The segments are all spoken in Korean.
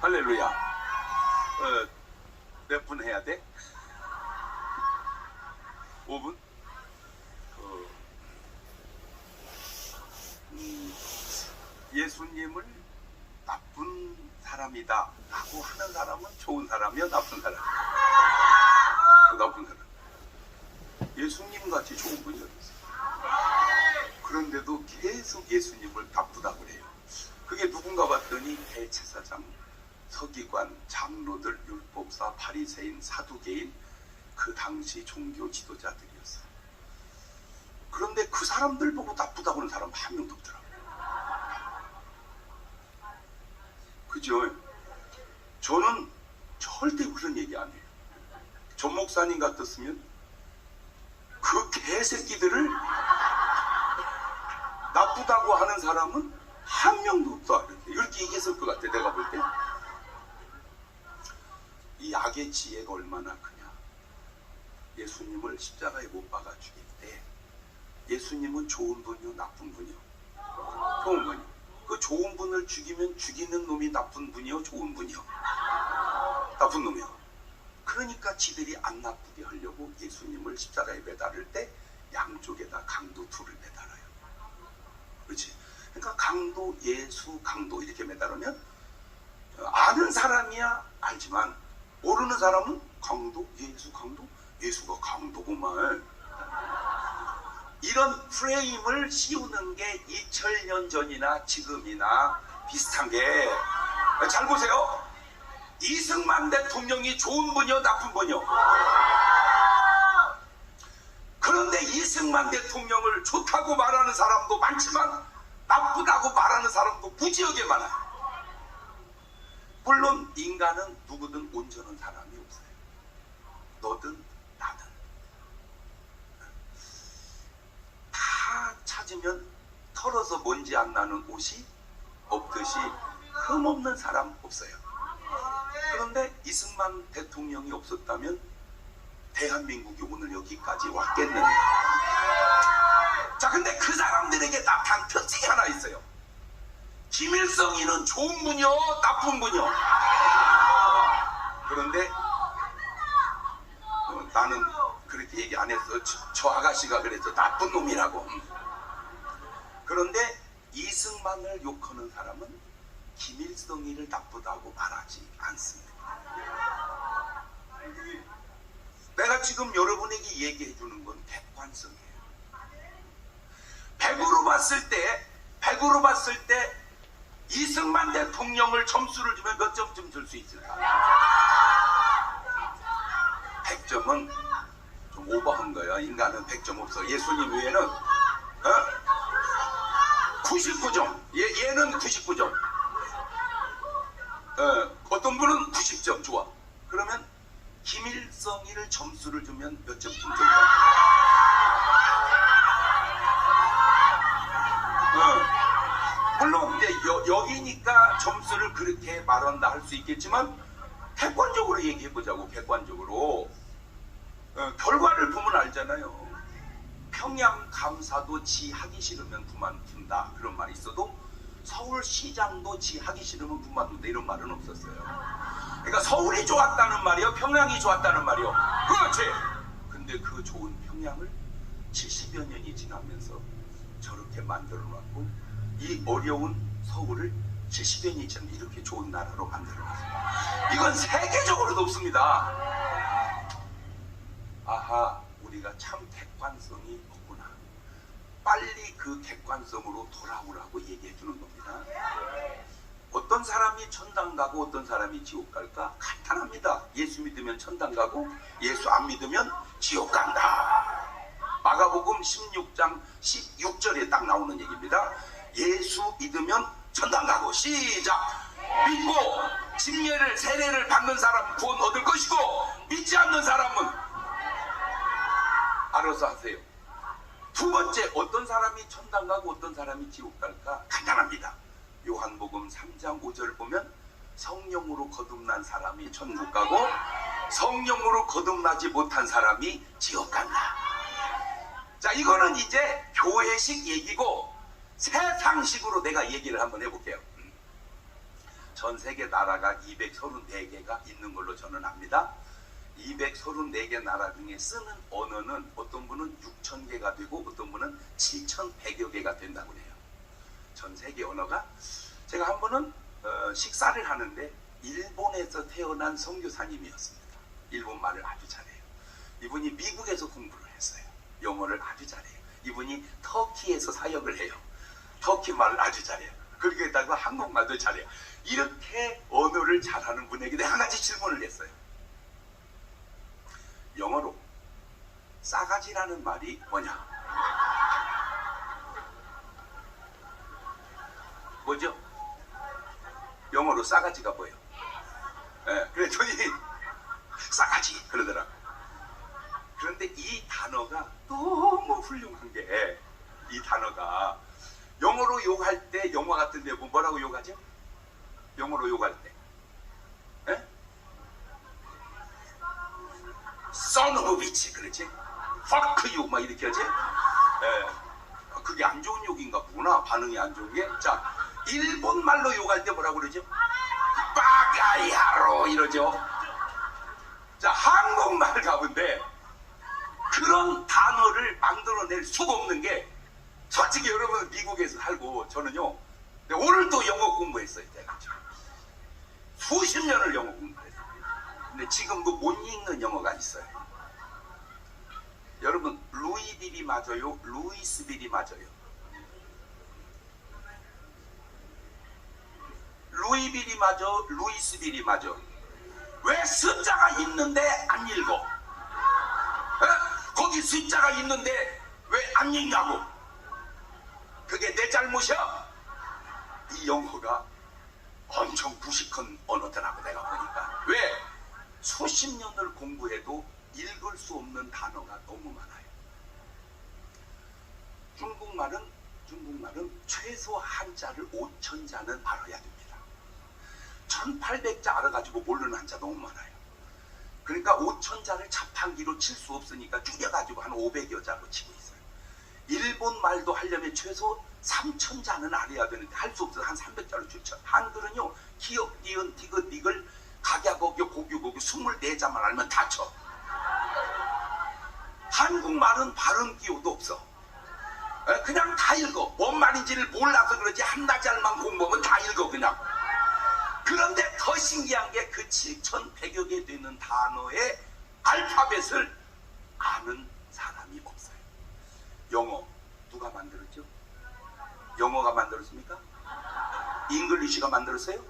할렐루야. 몇 분 해야 돼? 5분? 예수님을 나쁜 사람이다 라고 하는 사람은 좋은 사람이야, 나쁜 사람이야? 나쁜 사람. 예수님 같이 좋은 분이 어디 있어요? 그런데도 계속 예수님을 나쁘다고 그래요. 그게 누군가 봤더니 대제사장, 서기관, 장로들, 율법사, 바리새인, 사두개인, 그 당시 종교 지도자들이었어요. 그런데 그 사람들 보고 나쁘다고 하는 사람 한 명도 없더라고요. 그죠? 저는 절대 그런 얘기 안 해요. 전 목사님 같았으면 그 개새끼들을 나쁘다고 하는 사람은 한 명도 없다 이렇게 얘기했을 것 같아. 내가 볼 때 이 악의 지혜가 얼마나 크냐. 예수님을 십자가에 못 박아 죽일 때 예수님은 좋은 분이요 나쁜 분이요? 좋은 분이요. 그 좋은 분을 죽이면 죽이는 놈이 나쁜 분이요 좋은 분이요? 나쁜 놈이요. 그러니까 지들이 안 나쁘게 하려고 예수님을 십자가에 매달을 때 양쪽에다 강도 둘을 매달아요. 그렇지? 그러니까 강도, 예수, 강도 이렇게 매달으면 아는 사람이야 알지만 모르는 사람은 강도, 예수, 강도? 예수가 강도구만. 이런 프레임을 씌우는 게 2000년 전이나 지금이나 비슷한 게, 잘 보세요. 이승만 대통령이 좋은 분이요 나쁜 분이요? 그런데 이승만 대통령을 좋다고 말하는 사람도 많지만 나쁘다고 말하는 사람도 무지하게 많아요. 물론 인간은 누구든 온전한 사람이 없어요. 너든 나든 다 찾으면 털어서 먼지 안 나는 옷이 없듯이 흠없는 사람 없어요. 그런데 이승만 대통령이 없었다면 대한민국이 오늘 여기까지 왔겠느냐. 자, 근데 그 사람들에게 나타난 특징이 하나 있어요. 김일성이는 좋은 분이요 나쁜 분이요? 그런데 나는 그렇게 얘기 안 했어. 저 아가씨가 그랬어. 나쁜 놈이라고. 그런데 이승만을 욕하는 사람은 김일성이를 나쁘다고 말하지 않습니다. 내가 지금 여러분에게 얘기해 주는 건 객관성이에요. 100으로 봤을 때 이승만 대통령을 점수를 주면 몇 점쯤 줄 수 있을까? 100점은 좀 오버한 거야. 인간은 100점 없어. 예수님 외에는 99점. 얘는 99점. 어떤 분은 90점. 좋아. 그러면 김일성이를 점수를 주면 몇 점쯤 줄까? 물론 이제 여기니까 점수를 그렇게 말한다 할 수 있겠지만 객관적으로 얘기해 보자고. 객관적으로 결과를 보면 알잖아요. 평양 감사도 지 하기 싫으면 그만둔다 그런 말이 있어도 서울시장도 지 하기 싫으면 그만둔다 이런 말은 없었어요. 그러니까 서울이 좋았다는 말이요 평양이 좋았다는 말이요. 그렇지. 근데 그 좋은 평양을 70여 년이 지나면서 저렇게 만들어 놨고 이 어려운 서울을 70여 년이 지나면 이렇게 좋은 나라로 만들어 놨어요. 이건 세계적으로도 없습니다. 아하, 우리가 참 객관성이 없구나. 빨리 그 객관성으로 돌아오라고 얘기해 주는 겁니다. 어떤 사람이 천당 가고 어떤 사람이 지옥 갈까? 간단합니다. 예수 믿으면 천당 가고 예수 안 믿으면 지옥 간다. 마가복음 16장 16절에 딱 나오는 얘기입니다. 예수 믿으면 천당 가고 시작. 믿고 침례를 세례를 받는 사람은 구원 얻을 것이고 믿지 않는 사람은 알아서 하세요. 두 번째, 어떤 사람이 천당 가고 어떤 사람이 지옥 갈까? 간단합니다. 요한복음 3장 5절 보면 성령으로 거듭난 사람이 천국 가고 성령으로 거듭나지 못한 사람이 지옥 간다. 자, 이거는 이제 교회식 얘기고 세상식으로 내가 얘기를 한번 해볼게요. 전 세계 나라가 234개가 있는 걸로 저는 압니다. 234개 나라 중에 쓰는 언어는 어떤 분은 6,000개가 되고 어떤 분은 7,100여 개가 된다고 해요. 전 세계 언어가. 제가 한 번은 식사를 하는데 일본에서 태어난 선교사님이었습니다. 일본 말을 아주 잘해요. 이분이 미국에서 공부를 했어요. 영어를 아주 잘해요. 이분이 터키에서 사역을 해요. 터키 말을 아주 잘해요. 그러게다가 한국말도 잘해요. 이렇게 언어를 잘하는 분에게 한 가지 질문을 했어요. 영어로 싸가지라는 말이 뭐냐? 뭐죠? 영어로 싸가지가 뭐예요? 그랬더니 싸가지 그러더라. 그런데 이 단어가 너무 훌륭한 게, 이 단어가 영어로 욕할 때 영화 같은 데 보면 뭐라고 욕하죠? 영어로 욕할 때 son of a bitch, 그렇지? fuck you 막 이렇게 하지? 그게 안 좋은 욕인가 보구나. 반응이 안 좋은 게. 자, 일본 말로 욕할 때 뭐라고 그러죠? 빠가야로 이러죠. 자, 한국말 가운데 그런 단어를 만들어낼 수가 없는 게, 솔직히 여러분 미국에서 살고 저는요, 오늘도 영어 공부했어요. 제가 수십 년을 영어 공부했어요. 근데 지금도 못 읽는 영어가 있어요. 여러분, 루이빌이 맞아요? 루이스빌이 맞아요? 루이빌이 맞아? 루이스빌이 맞아? 왜 숫자가 있는데 안 읽어? 거기 숫자가 있는데 왜 안 읽냐고? 그게 내 잘못이야? 이 영어가 엄청 무식한 언어더라고, 내가 보니까. 왜? 수십 년을 공부해도 읽을 수 없는 단어가 너무 많아요. 중국말은 최소 한자를 5,000자는 알아야 됩니다. 1,800자 알아가지고 모르는 한자 너무 많아요. 그러니까 5,000자를 자판기로 칠 수 없으니까 줄여가지고 한 500여 자로 치고 있어요. 일본 말도 하려면 최소 3,000자는 알아야 되는데 할 수 없어서 한 300자로 줄여. 한글은요, 기역, 니은, 디귿, 니글, 각야곡유, 고규곡유 24자만 알면 다 쳐. 한국말은 발음 기호도 없어. 그냥 다 읽어. 뭔 말인지를 몰라서 그러지 한 달만 공부하면 다 읽어 그냥. 그런데 더 신기한 게 그 7,100여 개 되는 단어의 알파벳을 아는 사람이 없어요. 영어 누가 만들었죠? 영어가 만들었습니까? 잉글리시가 만들었어요?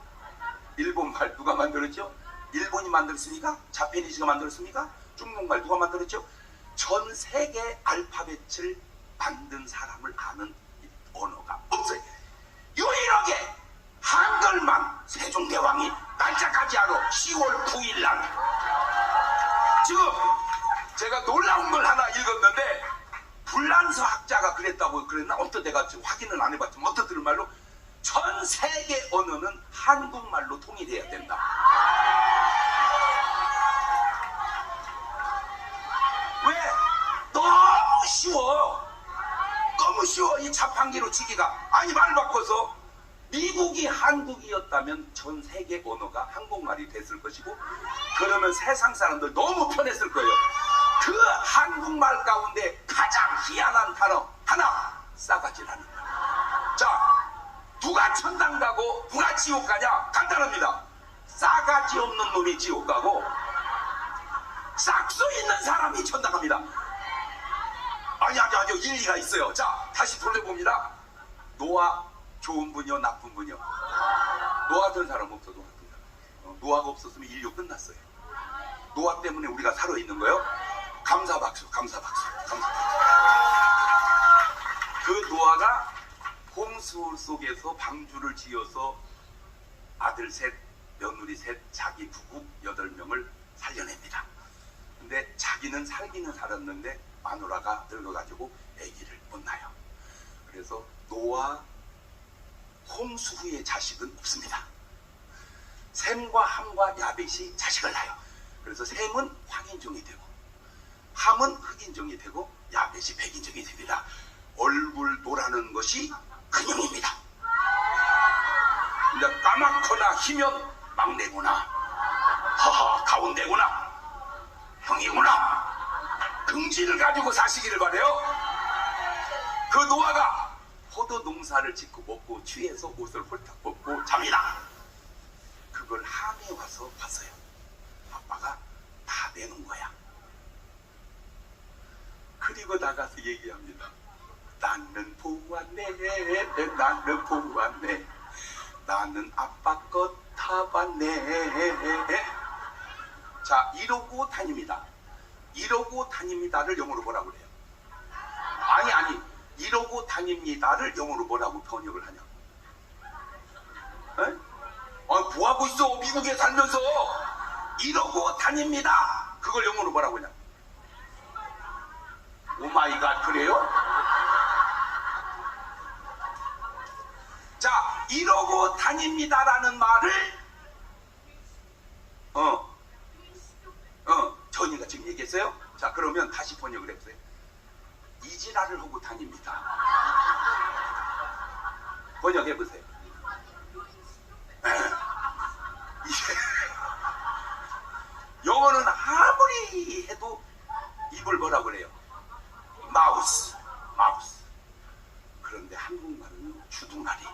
일본말 누가 만들었죠? 일본이 만들었습니까? 자페니스가 만들었습니까? 중국말 누가 만들었죠? 전 세계 알파벳을 만든 사람을 아는 언어가 없어요. 유일하게 한글만 세종대왕이 날짜까지 알아. 10월 9일 날. 지금 제가 놀라운 걸 하나 읽었는데, 불란서 학자가 그랬다고 그랬나? 어떤 내가 지금 확인은 안 해봤지만 어떤 들은 말로 전 세계 언어는 한국말로 통일해야 된다. 왜? 너무 쉬워. 너무 쉬워. 이 자판기로 치기가. 아니, 말 바꿔서 미국이 한국이었다면 전 세계 언어가 한국말이 됐을 것이고, 그러면 세상 사람들 너무 편했을 거예요. 그 한국말 가운데 가장 희한한 단어 하나, 싸가지라는 거예요. 자, 누가 천당 가고 누가 지옥 가냐? 간단합니다. 싸가지 없는 놈이 지옥 가고 싹수 있는 사람이 천당 갑니다. 아주 일리가 있어요. 자, 다시 돌려봅니다. 노아 좋은 분이요, 나쁜 분이요? 노아 된 사람 없어. 노아 된 사람. 노아가 없었으면 인류 끝났어요. 노아 때문에 우리가 살아있는 거예요. 감사 박수, 감사 박수, 감사 박수. 그 노아가 홍수 속에서 방주를 지어서 아들 셋, 며느리 셋, 자기 부부 8명을 살려냅니다. 근데 자기는 살기는 살았는데 마누라가 늙어가지고 아기를 못 낳아요. 그래서 노아 홍수 후에 자식은 없습니다. 셈과 함과 야벳이 자식을 낳아요. 그래서 셈은 황인종이 되고 함은 흑인종이 되고 야벳이 백인종이 됩니다. 얼굴 노라는 것이 근형입니다. 근데 까맣거나 희면 막내구나, 하하 가운데구나, 형이구나, 긍지를 가지고 사시기를 바래요. 그 노아가 포도 농사를 짓고 먹고 취해서 옷을 홀딱 벗고 잡니다. 그걸 함에 와서 봤어요. 아빠가 다 내는 거야. 그리고 나가서 얘기합니다. 나는 보았네, 나는 보았네, 나는 아빠 것 다 봤네. 자, 이러고 다닙니다. 이러고 다닙니다를 영어로 뭐라고 그래요? 아니 이러고 다닙니다를 영어로 뭐라고 번역을 하냐고. 에? 뭐하고 있어 미국에 살면서. 이러고 다닙니다, 그걸 영어로 뭐라고 하냐. 오마이갓, 그래요? 자, 이러고 다닙니다라는 말을 전이가 지금 얘기했어요. 자, 그러면 다시 번역을 해보세요. 이지랄을 하고 다닙니다. 번역해보세요. 영어는 아무리 해도 입을 뭐라고 그래요? 마우스. 그런데 한국말은 주둥아리.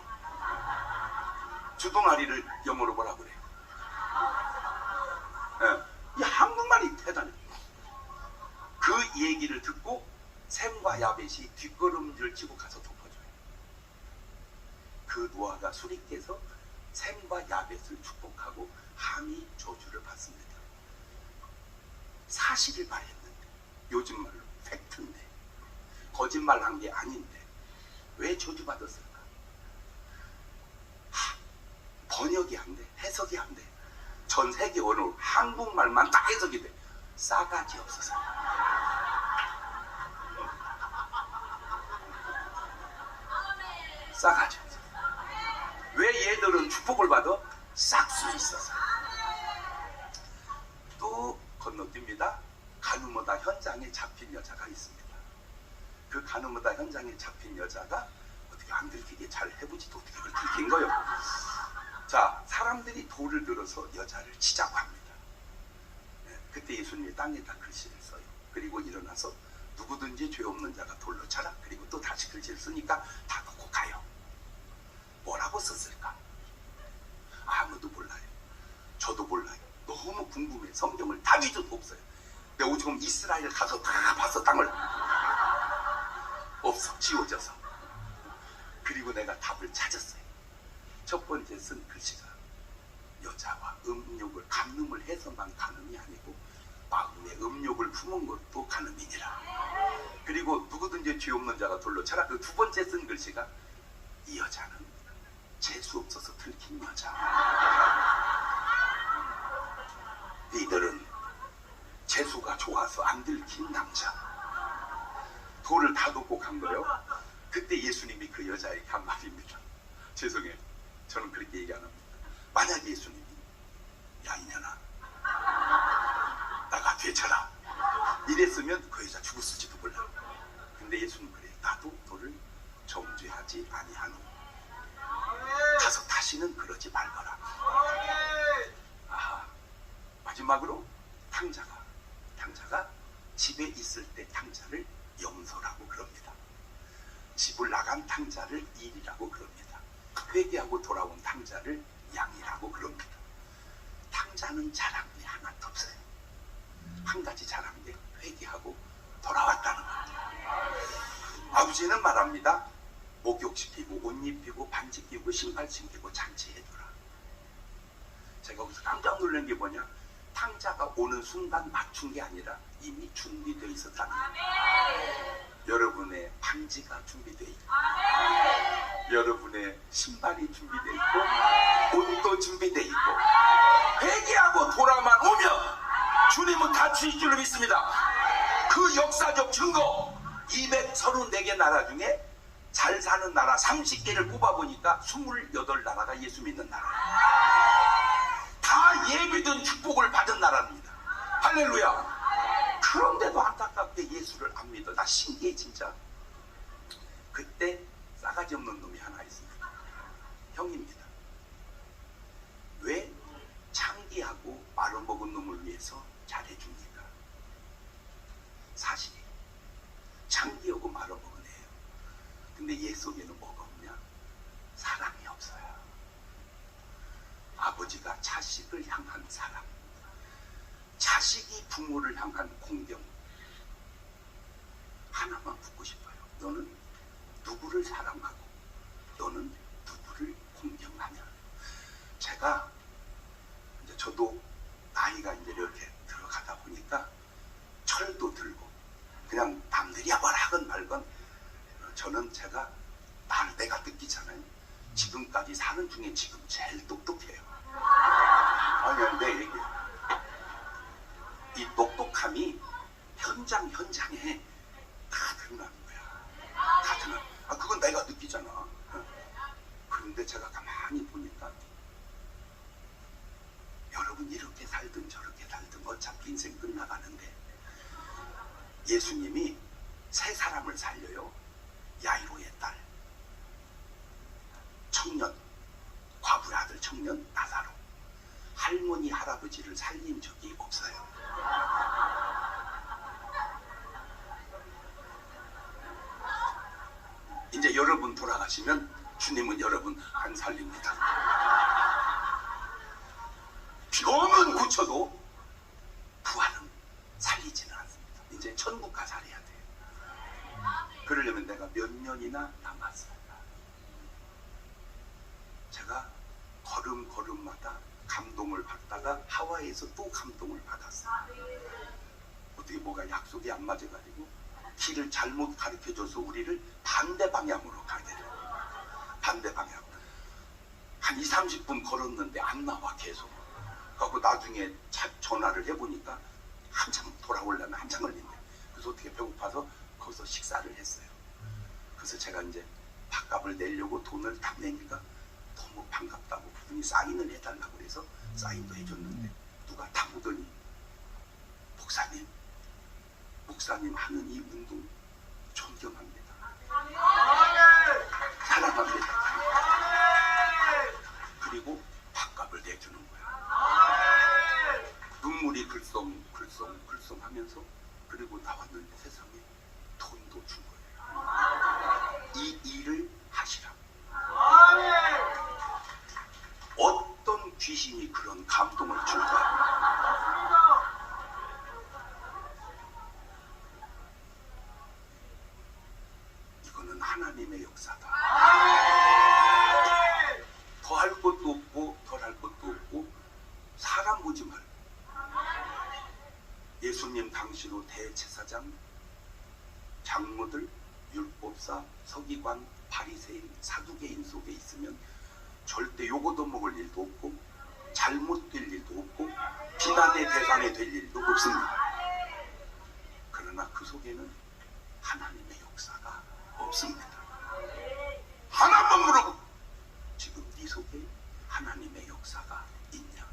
주둥아리를 영어로 뭐라고 그래요? 이 한국말이 대단해. 그 얘기를 듣고 샘과 야벳이 뒷걸음질 치고 가서 덮어줘요. 그 노아가 술이 깨서 샘과 야벳을 축복하고 함이 저주를 받습니다. 사실을 말했는데, 요즘 말로 팩트인데, 거짓말 한 게 아닌데 왜 저주 받았을까? 번역이 안 돼, 해석이 안 돼. 전 세계 언어로 한국말만 딱 해석이 돼. 싸가지 없어서. 싸가지 없어서. 왜 얘들은 축복을 받아? 싹수 있어서. 또 건너뜁니다. 가늠하다 현장에 잡힌 여자가 있습니다. 그 가늠하다 현장에 잡힌 여자가 어떻게 안 들키게 잘 해보지도 어떻게 그걸 들킨 거예요. 자, 사람들이 돌을 들어서 여자를 치자고 합니다. 그때 예수님이 땅에다 글씨를 써요. 그리고 일어나서 누구든지 죄 없는 자가 돌로 차라. 그리고 또 다시 글씨를 쓰니까 다 놓고 가요. 뭐라고 썼을까? 아무도 몰라요. 저도 몰라요. 너무 궁금해. 성경을 다 뒤져도 없어요. 내가 지금 이스라엘 가서 다 봤어. 땅을 없어. 지워져서. 그리고 내가 답을 찾았어요. 첫 번째 쓴 글씨가 여자와 음욕을 간음을 해서만 간음이 아니고 마음에 음욕을 품은 것도 간음이니라. 그리고 누구든지 죄 없는 자가 돌로 차라. 그 두 번째 쓴 글씨가 이 여자는 재수 없어서 들킨 여자. 이들은 재수가 좋아서 안 들킨 남자. 돌을 다 놓고 간 거예요. 그때 예수님이 그 여자에게 한 말입니다. 죄송해요. 저는 그렇게 얘기 안 합니다. 만약 예수님이 야 이년아 나가 되쳐라 이랬으면 그 여자 죽었을지도 몰라. 근데 예수님은 그래. 나도 너를 정죄하지 아니하노. 가서 다시는 그러지 말거라. 아하. 마지막으로 탕자가 집에 있을 때 탕자를 염소라고 그럽니다. 집을 나간 탕자를 일이라고 그럽니다. 회개하고 돌아온 탕자를 양이라고 그럽니다. 탕자는 잘한 게 하나도 없어요. 한 가지 잘한 게 회개하고 돌아왔다는 겁니다. 아버지는 말합니다. 목욕시키고 옷 입히고 반지 끼고 신발 신기고 잔치해줘라. 제가 거기서 깜짝 놀란 게 뭐냐, 탕자가 오는 순간 맞춘 게 아니라 이미 준비되어 있었다는 거예요. 여러분의 반지가 준비되어 있고 여러분의 신발이 준비되어 있고 옷도 준비되어 있고 회개하고 돌아만 오면 주님은 다 주실 줄로 믿습니다. 그 역사적 증거 234개 나라 중에 잘 사는 나라 30개를 뽑아보니까 28나라가 예수 믿는 나라예요. 다 예비된 축복을 받은 나라입니다. 할렐루야. 그런데도 안타깝게 예수를 안 믿어. 나 신기해 진짜. 그때 싸가지 없는 놈이 하나 있습니다. 형입니다. 그래서 잘해줍니까? 사실이 창기하고 말아먹은 애예요. 근데 얘 속에는 뭐가 없냐? 사랑이 없어요. 아버지가 자식을 향한 사랑, 자식이 부모를 향한 공경. 하나만 묻고 싶어요. 너는 누구를 사랑하고 너는 누구를 공경하냐? 제가 이제 저도 나이가 이제 이렇게 들어가다 보니까 철도 들고 그냥 남들이야 뭐라 하건 말건 저는 제가 내가 느끼잖아요. 지금까지 사는 중에 지금 제일 똑똑해요. 아니 내 얘기예요. 이 똑똑함이 현장에 다 드러나는 거야. 다 드러나. 그건 내가 느끼잖아. 그런데 제가 가만히 보니까 여러분 이렇게 살든 저렇게 살든 어차피 인생 끝나가는데 예수님이 세 사람을 살려요. 야이로의 딸, 청년, 과부의 아들 청년 나사로. 할머니 할아버지를 살린 적이 없어요. 이제 여러분 돌아가시면 주님은 여러분 안 살립니다. 병은 고쳐도 부활은 살리지는 않습니다. 이제 천국 가 살아야 돼요. 그러려면 내가 몇 년이나 남았어요. 제가 걸음마다 감동을 받다가 하와이에서 또 감동을 받았어요. 어떻게 뭐가 약속이 안 맞아가지고 길을 잘못 가르쳐줘서 우리를 반대 방향으로 가게 돼요. 반대 방향. 한 20-30분 걸었는데 안 나와 계속. 그래서 나중에 전화를 해보니까 한참 돌아오려면 한참 걸린대. 그래서 어떻게 배고파서 거기서 식사를 했어요. 그래서 제가 이제 밥값을 내려고 돈을 딱 내니까 너무 반갑다고 그분이 사인을 해달라고 그래서 사인도 해줬는데 누가 딱 오더니 목사님 하는 이 운동 존경합니다. 사랑합니다. 그리고 밥값을 내주는 거야. 눈물이 글썽글썽 하면서 그리고 나왔는데 세상에 돈도 준 거예요. 이 일을 하시라고. 어떤 귀신이 그런 감동을 줄까? 이거는 하나님의 역사다. 더 할 것도 없고 덜 할 것도 없고 사람 보지 말고 예수님 당시로 대제사장, 장로들, 율법사, 서기관, 바리새인, 사두개인 속에 있으면 절대 요거도 먹을 일도 없고 잘못될 일도 없고 비난의 대상이 될 일도 없습니다. 그러나 그 속에는 하나님의 역사가 없습니다. 하나만 물어보고 지금 네 속에 하나님의 역사가 있냐?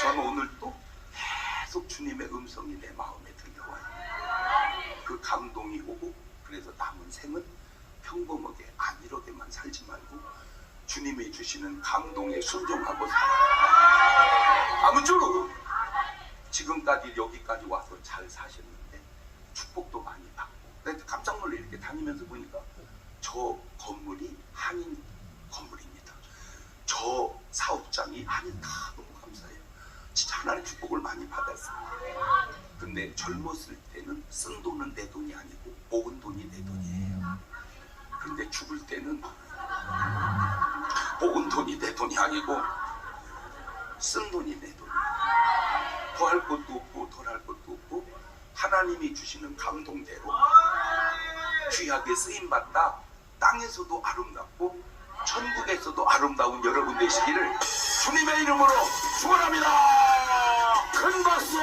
저는 오늘 또 계속 주님의 음성이 내 마음에 들려와요. 그 감동이 오고 그래서 남은 생은 평범하게 안일하게만 살지 말고 주님이 주시는 감동에 순종하고 살아요. 아무쪼록 지금까지 여기까지 와서 잘 사셨는데 축복도 많이 받고 근데 깜짝 놀래 이렇게 다니면서 보니까 저 건물이 한인 건물입니다. 저 사업장이 한인 다 너무 감사해요. 진짜 하나님의 축복을 많이 받았어요. 근데 젊었을 때는 쓴 돈은 내 돈이 아니고 모은 돈이 내 돈이에요. 근데 죽을 때는 모은 돈이 내 돈이 아니고 쓴 돈이 내 돈이에요. 더 할 것도 없고 덜 할 것도 없고 하나님이 주시는 감동대로 귀하게 쓰임받다 땅에서도 아름답고 천국에서도 아름다운 여러분 되시기를 주님의 이름으로 축원합니다. 큰 박수.